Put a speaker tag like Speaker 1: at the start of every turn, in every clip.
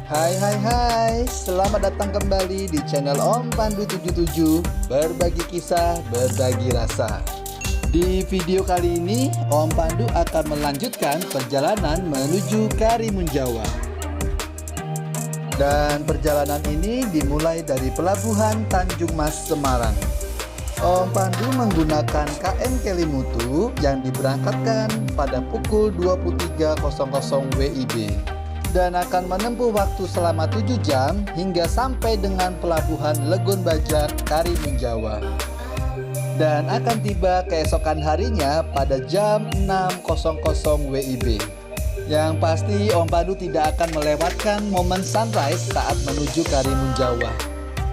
Speaker 1: Hai, selamat datang kembali di channel Om Pandu 77. Berbagi kisah, berbagi rasa. Di video kali ini Om Pandu akan melanjutkan perjalanan menuju Karimun Jawa. Dan perjalanan ini dimulai dari Pelabuhan Tanjung Mas, Semarang. Om Pandu menggunakan KM Kelimutu yang diberangkatkan pada pukul 23.00 WIB dan akan menempuh waktu selama 7 jam hingga sampai dengan Pelabuhan Legon Bajak, Karimun Jawa, dan akan tiba keesokan harinya pada jam 6.00 WIB. Yang pasti Om Pandu tidak akan melewatkan momen sunrise saat menuju Karimun Jawa.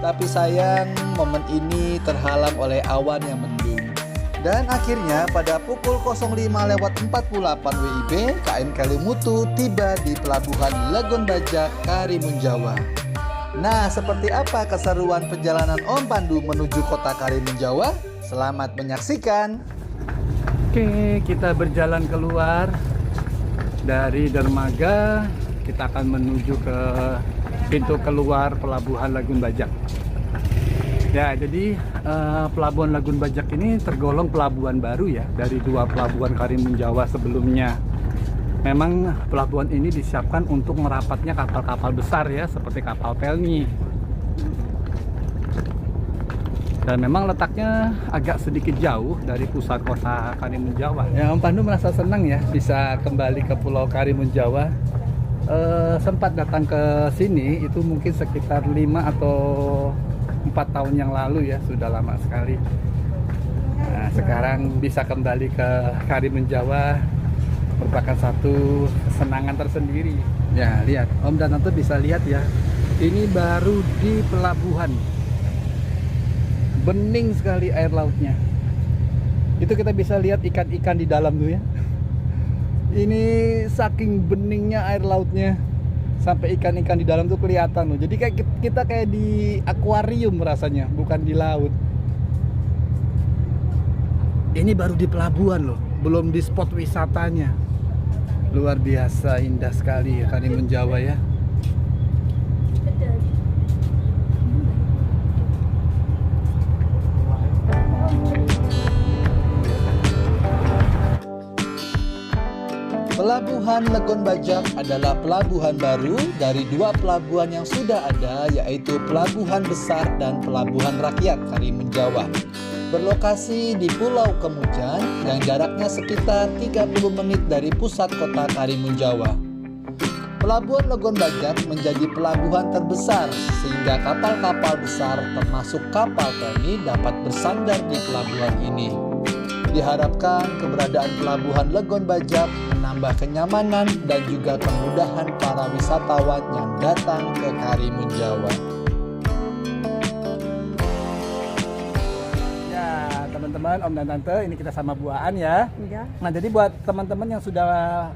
Speaker 1: Tapi sayang, momen ini terhalang oleh awan yang mendung. Dan akhirnya pada pukul 05.48 WIB, KM Kelimutu tiba di Pelabuhan Legon Bajak, Karimun Jawa. Nah, seperti apa keseruan perjalanan Om Pandu menuju kota Karimun Jawa? Selamat menyaksikan.
Speaker 2: Oke, kita berjalan keluar dari dermaga. Kita akan menuju ke pintu keluar Pelabuhan Legon Bajak. Ya, jadi Pelabuhan Legon Bajak ini tergolong pelabuhan baru ya dari dua pelabuhan Karimun Jawa sebelumnya. Memang pelabuhan ini disiapkan untuk merapatnya kapal-kapal besar ya, seperti kapal pelni. Dan memang letaknya agak sedikit jauh dari pusat kota Karimun Jawa. Ya, Om Pandu merasa senang ya bisa kembali ke Pulau Karimun Jawa. Sempat datang ke sini itu mungkin sekitar 5 atau 4 tahun yang lalu ya, sudah lama sekali. Nah, sekarang bisa kembali ke Karimun Jawa merupakan satu kesenangan tersendiri. Ya, lihat Om dan Tante bisa lihat ya, ini baru di pelabuhan, bening sekali air lautnya. Itu kita bisa lihat ikan-ikan di dalam tuh ya. Ini saking beningnya air lautnya sampai ikan-ikan di dalam tuh kelihatan loh. Jadi kayak kita kayak di akuarium rasanya, bukan di laut. Ini baru di pelabuhan loh, belum di spot wisatanya. Luar biasa indah sekali ya Karimun Jawa ya.
Speaker 1: Pelabuhan Legon Bajak adalah pelabuhan baru dari dua pelabuhan yang sudah ada, yaitu Pelabuhan Besar dan Pelabuhan Rakyat Karimun Jawa. Berlokasi di Pulau Kemujan yang jaraknya sekitar 30 menit dari pusat kota Karimun Jawa. Pelabuhan Legon Bajak menjadi pelabuhan terbesar sehingga kapal-kapal besar termasuk kapal pelni dapat bersandar di pelabuhan ini. Diharapkan keberadaan Pelabuhan Legon Bajak menambah kenyamanan dan juga kemudahan para wisatawan yang datang ke Karimun Jawa.
Speaker 2: Ya, teman-teman, Om dan Tante, ini kita sama Bu Aan ya.
Speaker 3: Iya.
Speaker 2: Nah, jadi buat teman-teman yang sudah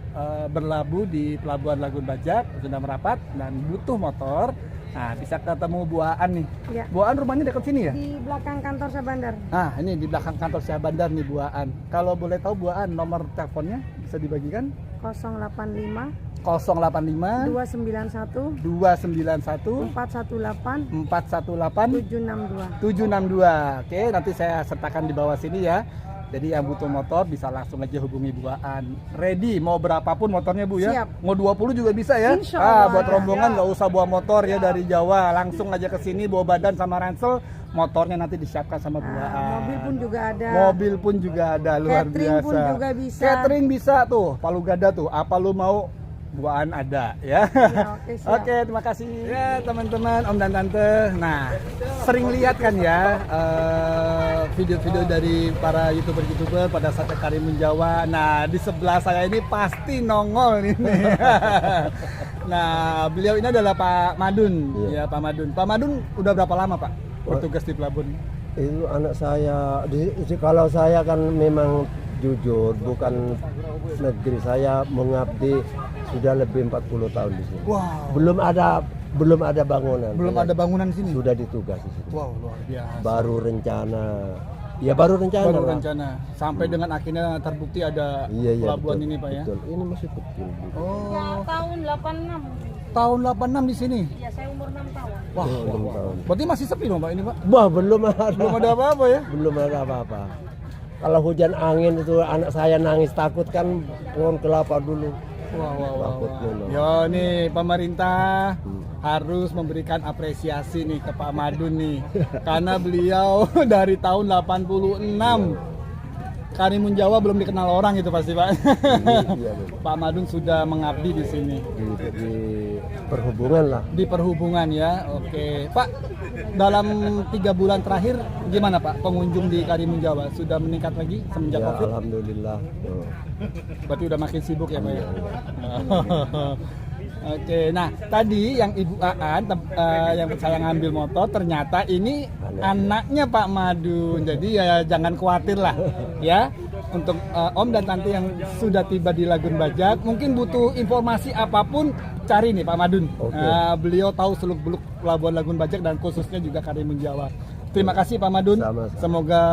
Speaker 2: berlabuh di Pelabuhan Legon Bajak, sudah merapat dan butuh motor, nah bisa ketemu Bu Aan nih.
Speaker 3: Iya.
Speaker 2: Bu Aan rumahnya dekat sini ya?
Speaker 3: Di belakang kantor Syah Bandar.
Speaker 2: Nah, ini di belakang kantor Syah Bandar nih Bu Aan. Kalau boleh tahu Bu Aan, nomor teleponnya bisa dibagikan?
Speaker 3: 085
Speaker 2: 085
Speaker 3: 291
Speaker 2: 291
Speaker 3: 418
Speaker 2: 418
Speaker 3: 762.
Speaker 2: 762. Oke, nanti saya sertakan di bawah sini ya. Jadi yang butuh motor bisa langsung aja hubungi Bu Aan. Ready mau berapapun motornya Bu ya.
Speaker 3: Siap.
Speaker 2: Mau 20 juga bisa ya.
Speaker 3: Insya Allah
Speaker 2: Buat
Speaker 3: ada.
Speaker 2: rombongan nggak usah bawa motor ya dari Jawa, langsung aja ke sini bawa badan sama ransel, motornya nanti disiapkan sama Bu Aan.
Speaker 3: Mobil pun juga ada.
Speaker 2: Mobil pun juga ada, luar
Speaker 3: Catering
Speaker 2: biasa.
Speaker 3: pun juga bisa.
Speaker 2: Catering bisa tuh, Palu Gada tuh. Apa lu mau? Bu Aan ada ya.
Speaker 3: Ya, oke, siap.
Speaker 2: Oke, terima kasih. Ya, teman-teman, Om dan Tante. Nah, sering lihat kan ya video-video dari para YouTuber pada saat ke Karimun Jawa. Nah, di sebelah saya ini pasti nongol ini. Nah, beliau ini adalah Pak Madun. Ya, Pak Madun. Pak Madun udah berapa lama, Pak, bertugas di pelabuhan?
Speaker 4: Itu anak saya, kalau saya kan memang jujur, bukan negeri, saya mengabdi sudah lebih 40 tahun di sini.
Speaker 2: Wow.
Speaker 4: Belum ada bangunan.
Speaker 2: Belum ada bangunan di sini.
Speaker 4: Sudah ditugas di sini.
Speaker 2: Wow, luar biasa.
Speaker 4: Baru rencana. Ya baru rencana.
Speaker 2: Baru
Speaker 4: lah.
Speaker 2: rencana. Sampai dengan akhirnya terbukti ada
Speaker 4: Iya,
Speaker 2: pelabuhan
Speaker 4: betul,
Speaker 2: ini, Pak ya.
Speaker 4: betul. Ini masih kecil.
Speaker 2: Oh.
Speaker 3: Tahun 86.
Speaker 2: tahun 86 di sini.
Speaker 3: Iya, saya umur 6 tahun.
Speaker 2: Wah,
Speaker 4: Oh, 6 tahun.
Speaker 2: berarti masih sepi dong Pak ini Pak?
Speaker 4: Wah, belum ada.
Speaker 2: Belum ada apa-apa ya?
Speaker 4: Belum ada apa-apa. Kalau hujan angin itu anak saya nangis takut kan pohon kelapa dulu.
Speaker 2: Wah.
Speaker 4: Takut dulu.
Speaker 2: Yo nih pemerintah harus memberikan apresiasi nih ke Pak Madun nih. Karena beliau dari tahun 86 Karimun Jawa belum dikenal orang itu pasti Pak.
Speaker 4: Iya, betul.
Speaker 2: Pak Madun sudah mengabdi di sini.
Speaker 4: Di perhubungan lah.
Speaker 2: Di perhubungan ya. Oke, Pak. Dalam 3 bulan terakhir gimana Pak pengunjung di Karimun Jawa? Sudah meningkat lagi semenjak
Speaker 4: Ya,
Speaker 2: Covid?
Speaker 4: alhamdulillah. Oh.
Speaker 2: Berarti udah makin sibuk ya Pak ya? Oke, nah tadi yang Ibu Aan yang saya ngambil motor ternyata ini anaknya Pak Madun. Jadi ya jangan khawatir lah ya. Untuk Om dan Tante yang sudah tiba di Lagun Bajak, mungkin butuh informasi apapun cari nih Pak Madun.
Speaker 4: Oke.
Speaker 2: Beliau tahu seluk-beluk Pelabuhan Lagun Bajak dan khususnya juga Karimun Jawa. Terima kasih Pak Madun.
Speaker 4: Sama-sama.
Speaker 2: Semoga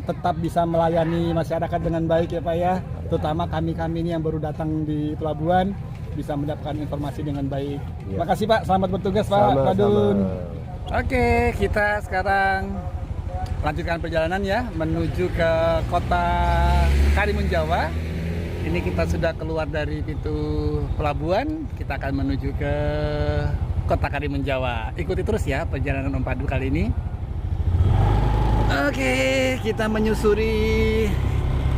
Speaker 2: tetap bisa melayani masyarakat dengan baik ya Pak ya. Terutama kami-kami ini yang baru datang di pelabuhan bisa mendapatkan informasi dengan baik.
Speaker 4: Ya.
Speaker 2: Terima kasih Pak. Selamat bertugas Pak
Speaker 4: Sama-sama.
Speaker 2: Madun. Oke, kita sekarang lanjutkan perjalanan ya menuju ke kota Karimun Jawa. Ini kita sudah keluar dari pintu pelabuhan. Kita akan menuju ke kota Karimun Jawa. Ikuti terus ya perjalanan Om Pandu kali ini. Oke, kita menyusuri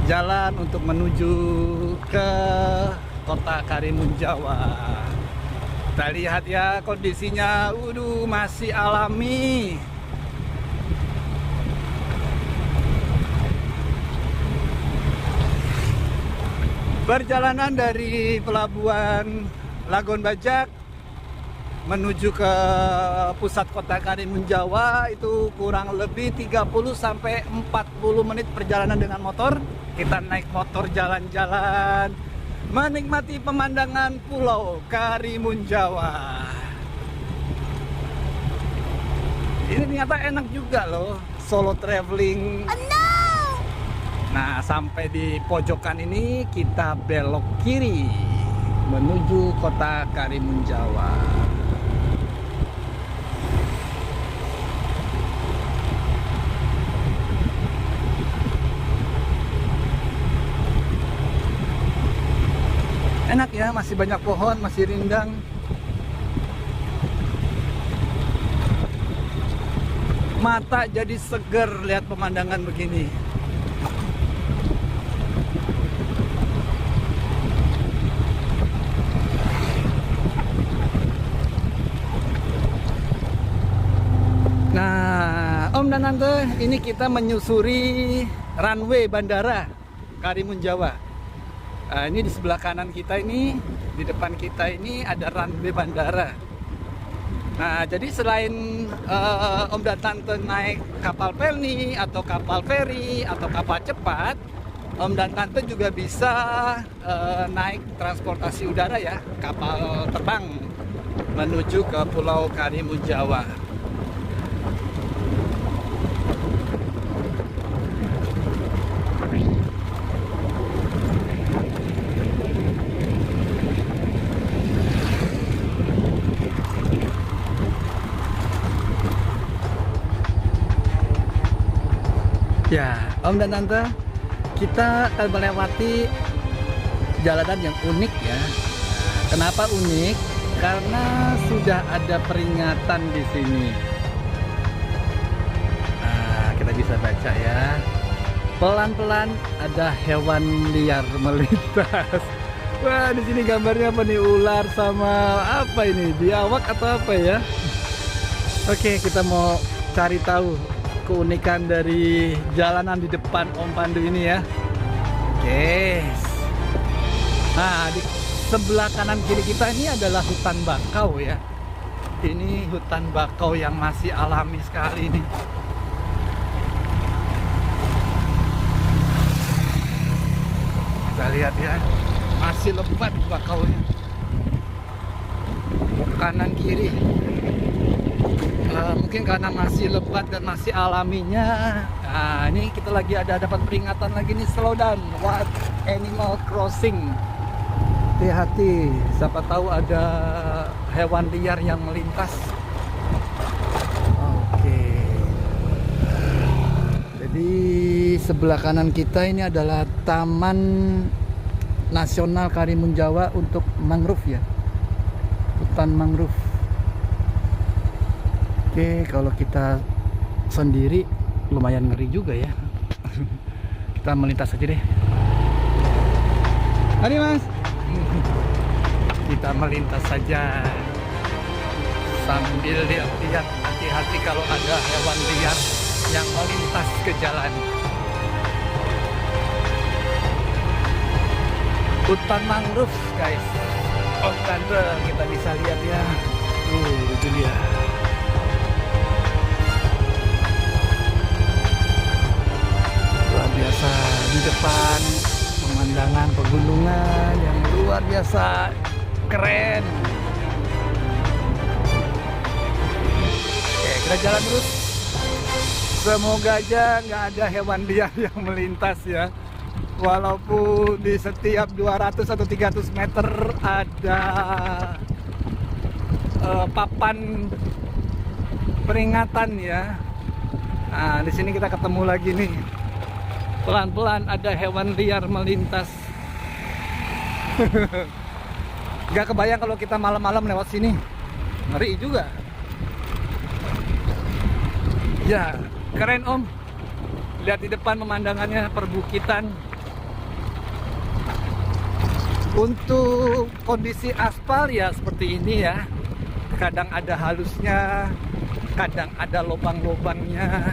Speaker 2: jalan untuk menuju ke kota Karimun Jawa. Kita lihat ya kondisinya, masih alami. Perjalanan dari pelabuhan Lagun Bajak menuju ke pusat kota Karimun Jawa itu kurang lebih 30 sampai 40 menit perjalanan dengan motor. Kita naik motor jalan-jalan menikmati pemandangan Pulau Karimun Jawa. Ini ternyata enak juga loh solo traveling. Nah, sampai di pojokan ini kita belok kiri menuju kota Karimun Jawa. Enak ya, masih banyak pohon, masih rindang. Mata jadi seger lihat pemandangan begini. Nah, Om dan Tante, ini kita menyusuri runway bandara Karimun Jawa. Nah, ini di sebelah kanan kita ini, di depan kita ini ada runway bandara. Nah, jadi selain Om dan Tante naik kapal pelni atau kapal feri atau kapal cepat, Om dan Tante juga bisa naik transportasi udara ya, kapal terbang menuju ke Pulau Karimun Jawa. Ya, Om dan Tante, kita akan melewati jalanan yang unik ya. Kenapa unik? Karena sudah ada peringatan di sini. Nah, kita bisa baca ya. Pelan-pelan ada hewan liar melintas. Wah, di sini gambarnya apa nih? Ular sama apa ini? Biawak atau apa ya? Oke, kita mau cari tahu keunikan dari jalanan di depan Om Pandu ini ya. Oke. Nah, di sebelah kanan kiri kita ini adalah hutan bakau ya. Ini hutan bakau yang masih alami sekali nih. Kita lihat ya, masih lebat bakaunya. Kanan kiri. Mungkin karena masih lebat dan masih alaminya. Nah, ini kita lagi dapat peringatan lagi nih, slow down, wild animal crossing. hati-hati, siapa tahu ada hewan liar yang melintas. Oke. Jadi sebelah kanan kita ini adalah Taman Nasional Karimun Jawa untuk mangrove ya, hutan mangrove. Oke, kalau kita sendiri lumayan ngeri juga ya. Kita melintas aja deh. Mari mas. Kita melintas saja sambil lihat-lihat, hati-hati kalau ada hewan liar yang melintas ke jalan. Hutan mangrove guys. Oh tante, kita bisa lihat ya. Itu dia. Luar biasa di depan. Pemandangan pegunungan yang luar biasa keren. Oke, kita jalan terus. Semoga aja nggak ada hewan liar yang melintas ya. Walaupun di setiap 200 atau 300 meter ada papan peringatan ya. Nah, di sini kita ketemu lagi nih. Pelan-pelan ada hewan liar melintas. Gak kebayang kalau kita malam-malam lewat sini. Ngeri juga. Ya, keren om. Lihat di depan pemandangannya perbukitan. Untuk kondisi aspal ya seperti ini ya. Kadang ada halusnya, kadang ada lubang-lubangnya.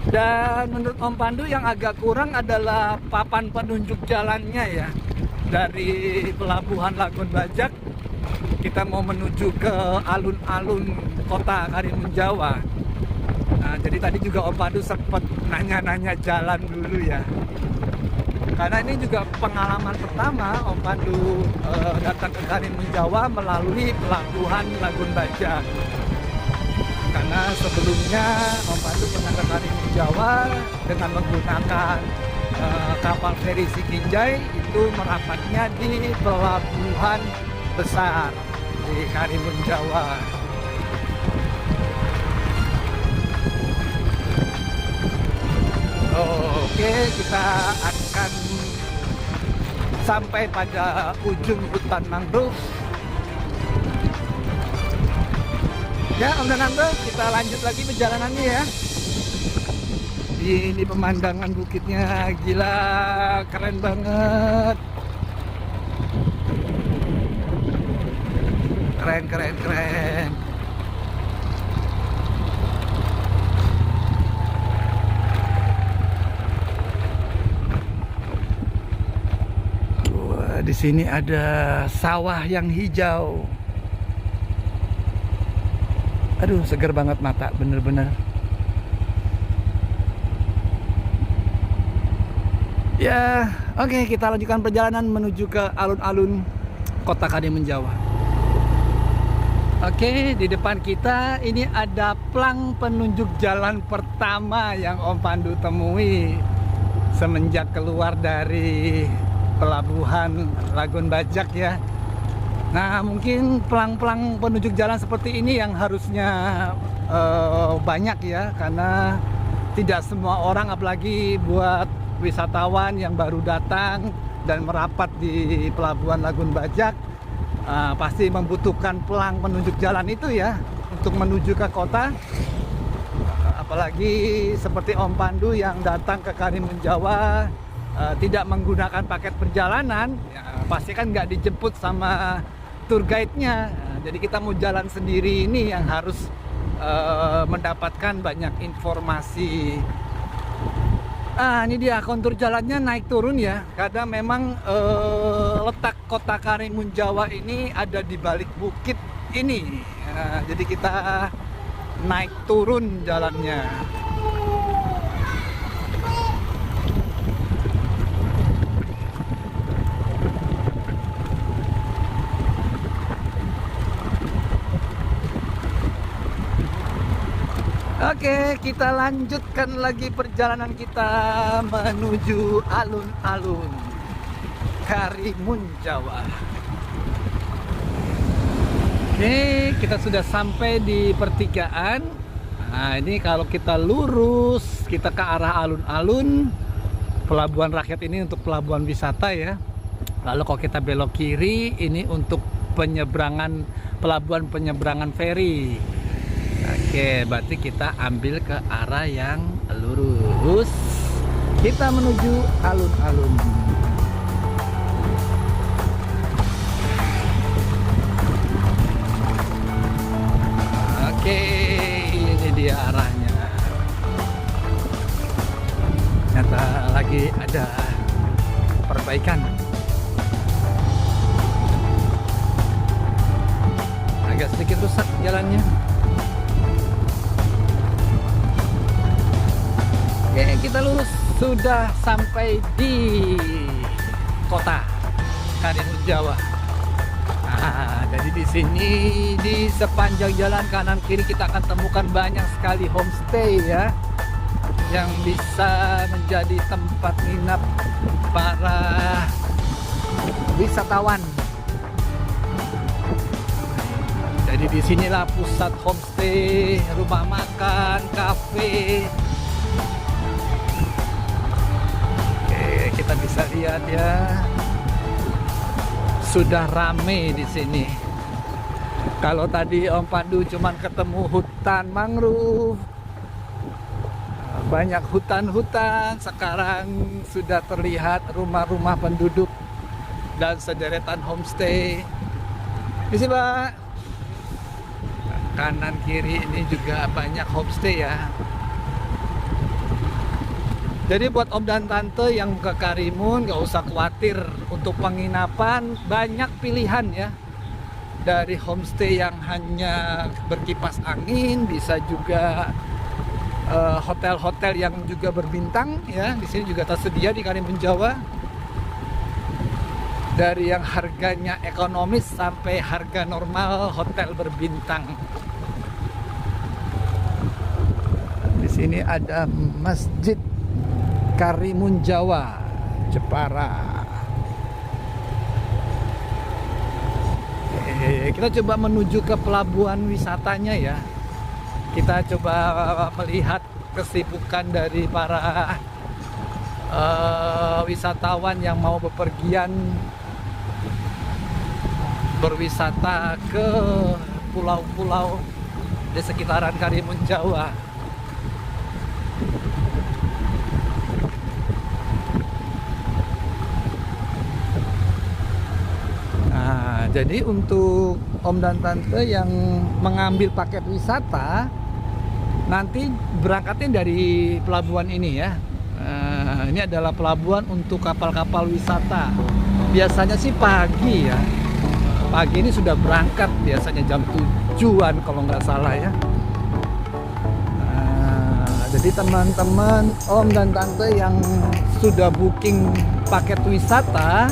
Speaker 2: Dan menurut Om Pandu yang agak kurang adalah papan penunjuk jalannya ya. Dari Pelabuhan Lagun Bajak kita mau menuju ke alun-alun kota Karimun Jawa. Nah, jadi tadi juga Om Pandu sempat nanya-nanya jalan dulu ya. Karena ini juga pengalaman pertama Om Pandu datang ke Karimun Jawa melalui Pelabuhan Lagun Bajak. Karena sebelumnya Om Pandu pernah ke Karimun Jawa dengan menggunakan kapal feri Sikinjai, itu merapatnya di pelabuhan besar di Karimun Jawa. Oke, kita akan sampai pada ujung hutan mangrove. Ya Om dan Tante, kita lanjut lagi perjalanannya ya. Ini pemandangan bukitnya gila, keren banget. Keren. Wah, di sini ada sawah yang hijau. Aduh, seger banget mata, bener-bener. Ya, oke, kita lanjutkan perjalanan menuju ke alun-alun kota Karimun Jawa. Oke, di depan kita ini ada plang penunjuk jalan pertama yang Om Pandu temui semenjak keluar dari Pelabuhan Lagun Bajak ya. Nah, mungkin pelang-pelang penunjuk jalan seperti ini yang harusnya banyak ya, karena tidak semua orang, apalagi buat wisatawan yang baru datang dan merapat di Pelabuhan Lagun Bajak, pasti membutuhkan pelang penunjuk jalan itu ya untuk menuju ke kota. Apalagi seperti Om Pandu yang datang ke Karimun Jawa tidak menggunakan paket perjalanan, ya, pasti kan nggak dijemput sama tour guide-nya. Jadi kita mau jalan sendiri ini yang harus mendapatkan banyak informasi. Ini dia kontur jalannya naik turun ya, karena memang letak kota Karimun Jawa ini ada di balik bukit ini. Jadi kita naik turun jalannya. Oke, kita lanjutkan lagi perjalanan kita menuju alun-alun. Karimun Jawa. Oke, kita sudah sampai di pertigaan. Nah, ini kalau kita lurus, kita ke arah alun-alun. Pelabuhan rakyat ini untuk pelabuhan wisata ya. Lalu kalau kita belok kiri, ini untuk penyeberangan, pelabuhan penyeberangan feri. Oke, berarti kita ambil ke arah yang lurus. Kita menuju alun-alun. Oke, ini dia arahnya. Ternyata lagi ada perbaikan. Agak sedikit rusak jalannya. Oke, kita lurus, sudah sampai di kota Karimun Jawa. Nah, jadi di sini di sepanjang jalan kanan kiri kita akan temukan banyak sekali homestay ya, yang bisa menjadi tempat nginap para wisatawan. Jadi disinilah pusat homestay, rumah makan, kafe. Oke, kita bisa lihat ya. Sudah rame di sini. Kalau tadi Om Pandu cuman ketemu hutan mangrove, banyak hutan-hutan, sekarang sudah terlihat rumah-rumah penduduk dan sederetan homestay. Di sini Pak, kanan kiri ini juga banyak homestay ya. Jadi buat Om dan Tante yang ke Karimun gak usah khawatir untuk penginapan, banyak pilihan ya. Dari homestay yang hanya berkipas angin, bisa juga hotel-hotel yang juga berbintang ya. Di sini juga tersedia di Karimun Jawa. Dari yang harganya ekonomis sampai harga normal hotel berbintang. Di sini ada Masjid Karimun Jawa, Jepara. Kita coba menuju ke pelabuhan wisatanya ya. Kita coba melihat kesibukan dari para wisatawan yang mau bepergian berwisata ke pulau-pulau di sekitaran Karimun Jawa. Jadi untuk Om dan Tante yang mengambil paket wisata, nanti berangkatnya dari pelabuhan ini ya. Ini adalah pelabuhan untuk kapal-kapal wisata. Biasanya sih pagi ya. Pagi ini sudah berangkat, biasanya jam 7-an kalau nggak salah ya. Jadi teman-teman Om dan Tante yang sudah booking paket wisata,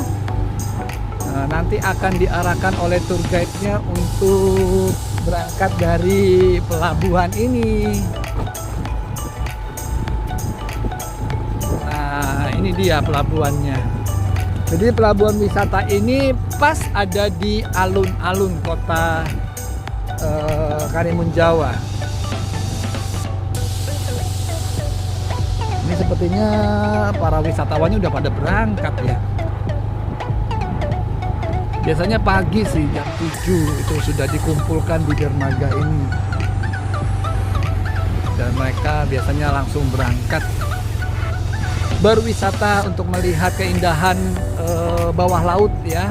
Speaker 2: nanti akan diarahkan oleh tour guide-nya untuk berangkat dari pelabuhan ini. Nah, ini dia pelabuhannya. Jadi pelabuhan wisata ini pas ada di alun-alun kota Karimun Jawa. Ini sepertinya para wisatawannya udah pada berangkat ya. Biasanya pagi sih jam 7 itu sudah dikumpulkan di dermaga ini. Dan mereka biasanya langsung berangkat berwisata untuk melihat keindahan bawah laut ya.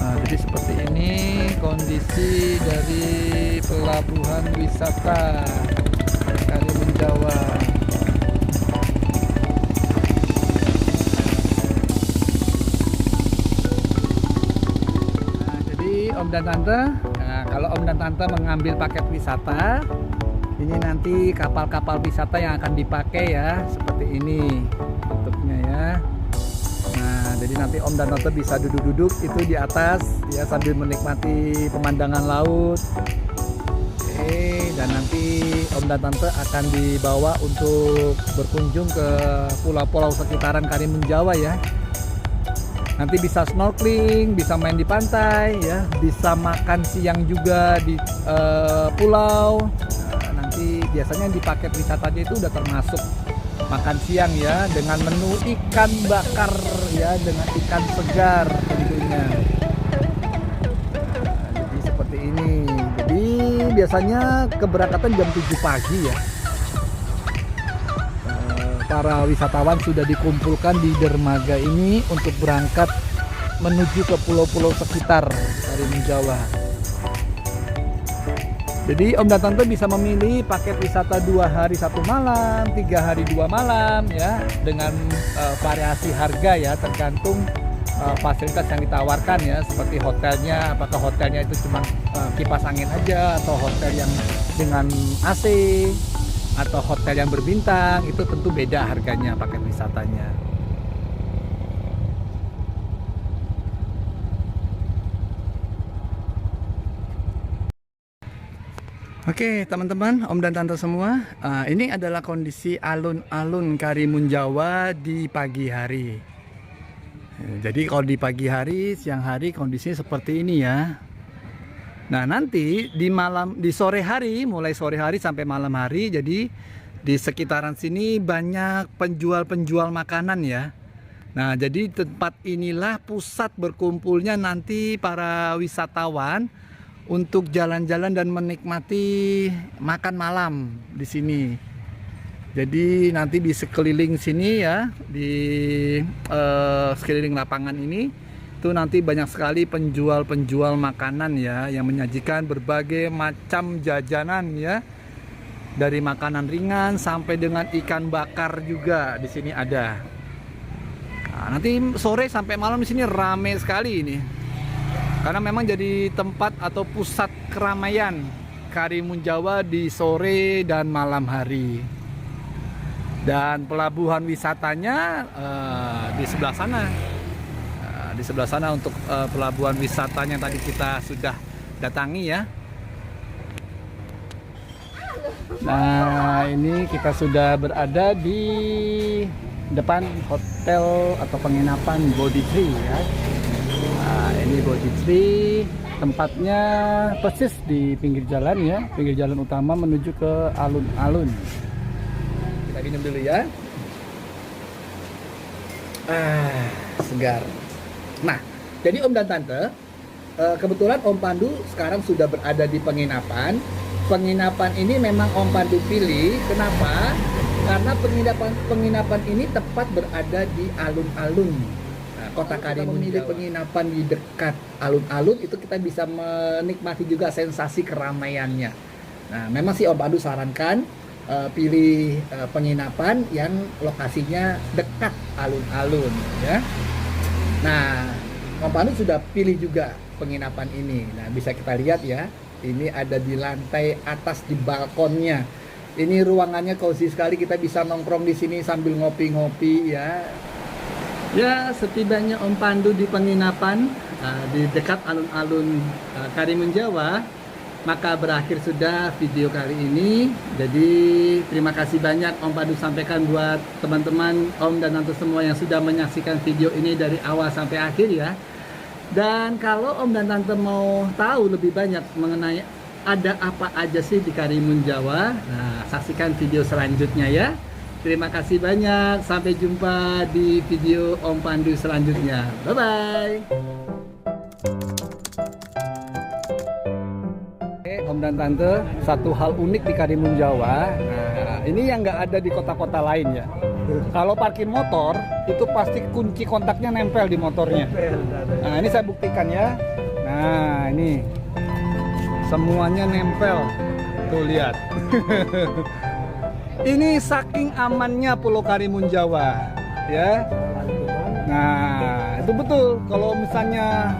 Speaker 2: Nah, jadi seperti ini kondisi dari pelabuhan wisata Karimun Jawa. Om dan Tante, nah, kalau Om dan Tante mengambil paket wisata, ini nanti kapal-kapal wisata yang akan dipakai ya, seperti ini bentuknya ya. Nah, jadi nanti Om dan Tante bisa duduk-duduk itu di atas ya, sambil menikmati pemandangan laut. Oke, Oke, dan nanti Om dan Tante akan dibawa untuk berkunjung ke pulau-pulau sekitaran Karimun Jawa ya. Nanti bisa snorkeling, bisa main di pantai ya, bisa makan siang juga di pulau. Nah, nanti biasanya di paket wisatanya itu udah termasuk makan siang ya, dengan menu ikan bakar ya, dengan ikan segar tentunya. Nah, jadi seperti ini. Jadi biasanya keberangkatan jam 7 pagi ya. Para wisatawan sudah dikumpulkan di dermaga ini untuk berangkat menuju ke pulau-pulau sekitar Karimun Jawa. Jadi Om dan Tante bisa memilih paket wisata 2 hari 1 malam, 3 hari 2 malam ya, dengan variasi harga ya, tergantung fasilitas yang ditawarkan ya, seperti hotelnya, apakah hotelnya itu cuma kipas angin aja, atau hotel yang dengan AC, atau hotel yang berbintang. Itu tentu beda harganya paket wisatanya. Oke teman-teman, Om dan Tante semua, ini adalah kondisi alun-alun Karimun Jawa di pagi hari. Jadi kalau di pagi hari, siang hari kondisinya seperti ini ya. Nah nanti di sore hari, mulai sore hari sampai malam hari, jadi di sekitaran sini banyak penjual-penjual makanan ya. Nah jadi tempat inilah pusat berkumpulnya nanti para wisatawan untuk jalan-jalan dan menikmati makan malam di sini. Jadi nanti di sekeliling sini ya, di sekeliling lapangan ini itu nanti banyak sekali penjual-penjual makanan ya, yang menyajikan berbagai macam jajanan ya, dari makanan ringan sampai dengan ikan bakar juga di sini ada. Nah, nanti sore sampai malam di sini rame sekali ini, karena memang jadi tempat atau pusat keramaian Karimun Jawa di sore dan malam hari. Dan pelabuhan wisatanya di sebelah sana. Di sebelah sana untuk pelabuhan wisatanya yang tadi kita sudah datangi ya. Nah ini kita sudah berada di depan hotel atau penginapan Bodhi Tree ya. Nah ini Bodhi Tree, tempatnya persis di pinggir jalan ya, pinggir jalan utama menuju ke alun-alun. Kita minum dulu ya. Segar. Nah, jadi Om dan Tante, kebetulan Om Pandu sekarang sudah berada di penginapan. Penginapan ini memang Om Pandu pilih. Kenapa? Karena penginapan ini tepat berada di alun-alun Kota Karimun. Memilih penginapan di dekat alun-alun itu kita bisa menikmati juga sensasi keramaiannya. Nah, memang sih Om Pandu sarankan pilih penginapan yang lokasinya dekat alun-alun ya. Nah, Om Pandu sudah pilih juga penginapan ini. Nah, bisa kita lihat ya. Ini ada di lantai atas di balkonnya. Ini ruangannya cozy sekali. Kita bisa nongkrong di sini sambil ngopi-ngopi ya. Ya, setibanya Om Pandu di penginapan di dekat alun-alun Karimun Jawa, maka berakhir sudah video kali ini. Jadi terima kasih banyak Om Pandu sampaikan buat teman-teman Om dan Tante semua yang sudah menyaksikan video ini dari awal sampai akhir ya. Dan kalau Om dan Tante mau tahu lebih banyak mengenai ada apa aja sih di Karimun Jawa, nah saksikan video selanjutnya ya. Terima kasih banyak, sampai jumpa di video Om Pandu selanjutnya. Bye bye. Om dan Tante, satu hal unik di Karimun Jawa, nah ini yang nggak ada di kota-kota lain ya. Kalau parkir motor, itu pasti kunci kontaknya nempel di motornya. Nah ini saya buktikan ya. Nah ini semuanya nempel. Tuh lihat. Ini saking amannya Pulau Karimun Jawa ya. Nah itu betul, kalau misalnya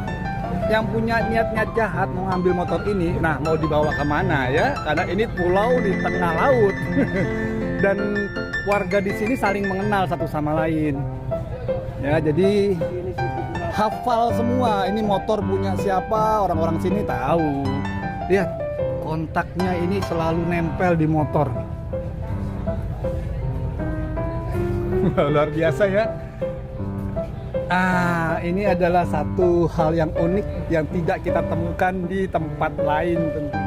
Speaker 2: yang punya niat-niat jahat mau ngambil motor ini, nah mau dibawa kemana ya? Karena ini pulau di tengah laut dan warga di sini saling mengenal satu sama lain. Ya jadi hafal semua ini motor punya siapa, orang-orang sini tahu. Lihat kontaknya ini selalu nempel di motor. Luar biasa ya. Ini adalah satu hal yang unik yang tidak kita temukan di tempat lain tentu.